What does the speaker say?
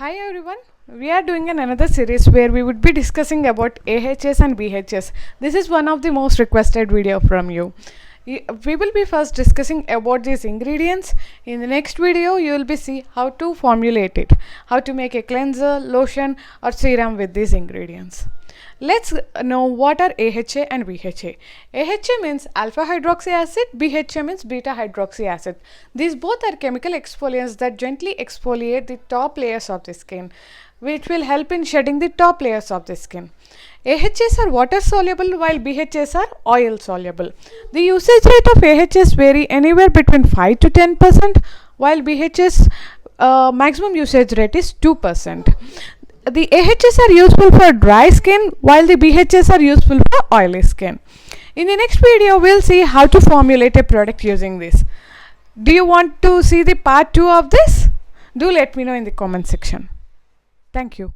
Hi everyone, we are doing another series where we would be discussing about AHS and BHS. This is one of the most requested video from you. We will be first discussing about these ingredients. In the next video, you will be see how to formulate it, how to make a cleanser, lotion or serum with these ingredients. Let's know what are AHA and BHA. AHA means alpha hydroxy acid, BHA means beta hydroxy acid. These both are chemical exfoliants that gently exfoliate the top layers of the skin, which will help in shedding the top layers of the skin. AHAs are water soluble while BHAs are oil soluble. The usage rate of AHAs vary anywhere between 5 to 10%, while BHAs maximum usage rate is 2%. The AHAs are useful for dry skin while the BHAs are useful for oily skin. In the next video, we'll see how to formulate a product using this. Do you want to see the part 2 of this? Do let me know in the comment section. Thank you.